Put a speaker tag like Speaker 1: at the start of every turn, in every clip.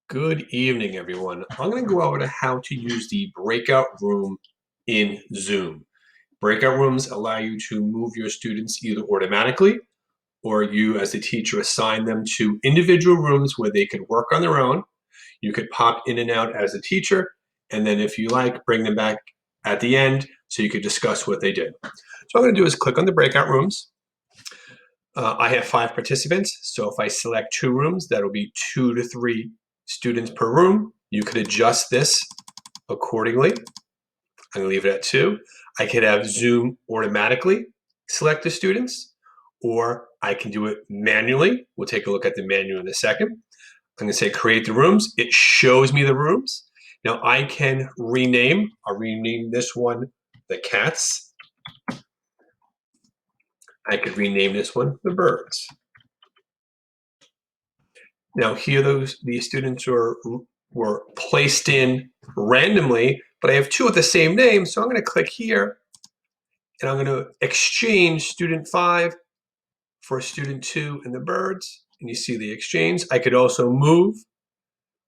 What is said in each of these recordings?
Speaker 1: Good evening, everyone. I'm going to go over to how to use the breakout room in Zoom. Breakout rooms allow you to move your students either automatically or you as a teacher assign them to individual rooms where they could work on their own. You could pop in and out as a teacher, and then if you like, bring them back at the end so you could discuss what they did. So what I'm going to do is click on the breakout rooms. I have 5 participants, so if I select 2 rooms, that'll be 2 to 3 students per room. You could adjust this accordingly. I'm going to leave it at 2. I could have Zoom automatically select the students, or I can do it manually. We'll take a look at the menu in a second. I'm going to say create the rooms. It shows me the rooms. Now I can rename. I'll rename this one the cats. I could rename this one the birds. Now here these students were placed in randomly, but I have 2 with the same name, so I'm going to click here and I'm going to exchange student 5 for student 2 in the birds, and you see the exchange. I could also move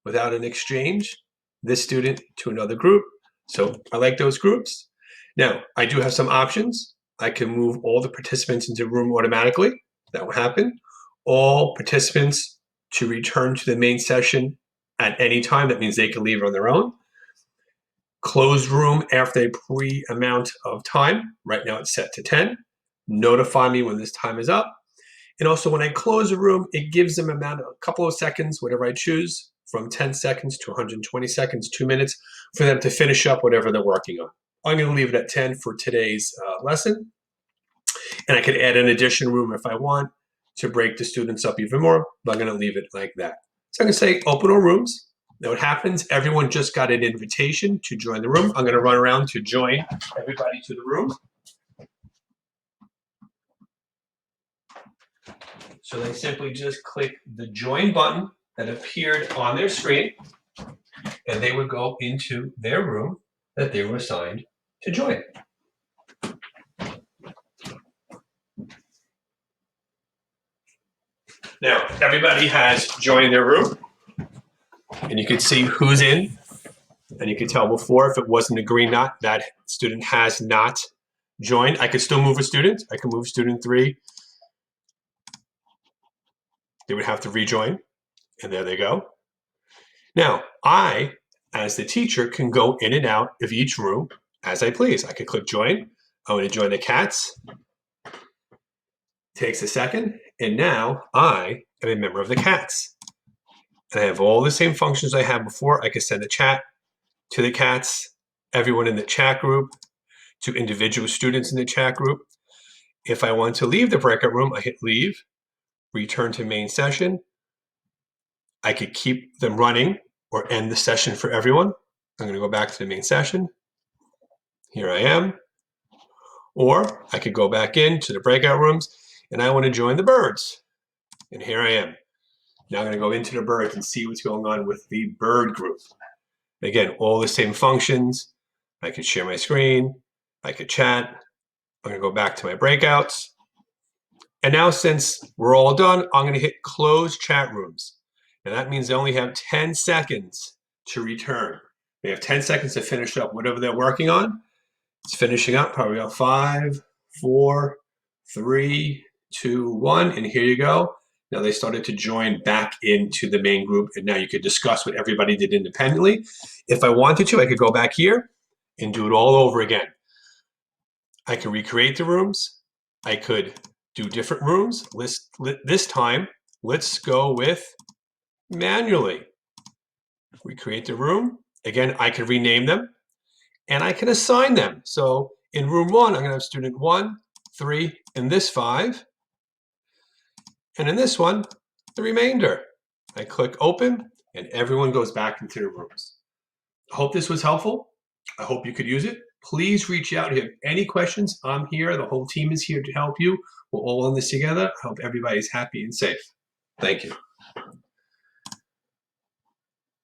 Speaker 1: without an exchange this student to another group, so I like those groups. Now I do have some options. I can move all the participants into a room automatically. That will happen. All participants to return to the main session at any time. That means they can leave on their own. Close room after a pre-amount of time. Right now it's set to 10. Notify me when this time is up. And also when I close a room, it gives them a couple of seconds, whatever I choose, from 10 seconds to 120 seconds, 2 minutes, for them to finish up whatever they're working on. I'm going to leave it at 10 for today's lesson. And I could add an additional room if I want to break the students up even more, but I'm going to leave it like that. So I'm going to say open all rooms. Now what happens, everyone just got an invitation to join the room. I'm going to run around to join everybody to the room. So they simply just click the join button that appeared on their screen, and they would go into their room that they were assigned to join. Now, everybody has joined their room, and you can see who's in, and you could tell before if it wasn't a green dot, that student has not joined. I could still move a student. I can move student 3. They would have to rejoin, and there they go. Now, I, as the teacher, can go in and out of each room as I please. I could click join. I want to join the cats. Takes a second, and now I am a member of the cats. And I have all the same functions I had before. I could send a chat to the cats, everyone in the chat group, to individual students in the chat group. If I want to leave the breakout room, I hit leave, return to main session. I could keep them running or end the session for everyone. I'm going to go back to the main session. Here I am. Or I could go back into the breakout rooms and I want to join the birds. And here I am. Now I'm going to go into the birds and see what's going on with the bird group. Again, all the same functions. I could share my screen. I could chat. I'm going to go back to my breakouts. And now since we're all done, I'm going to hit close chat rooms. And that means they only have 10 seconds to return. They have 10 seconds to finish up whatever they're working on. It's finishing up, probably about 5, 4, 3, 2, 1, and here you go. Now they started to join back into the main group, and now you could discuss what everybody did independently. If I wanted to, I could go back here and do it all over again. I could recreate the rooms. I could do different rooms. This time, let's go with manually. Recreate the room. Again, I could rename them, and I can assign them. So in room 1, I'm going to have student 1, 3, and this 5. And in this one, the remainder. I click open, and everyone goes back into their rooms. I hope this was helpful. I hope you could use it. Please reach out if you have any questions. I'm here. The whole team is here to help you. We're all in this together. I hope everybody's happy and safe. Thank you.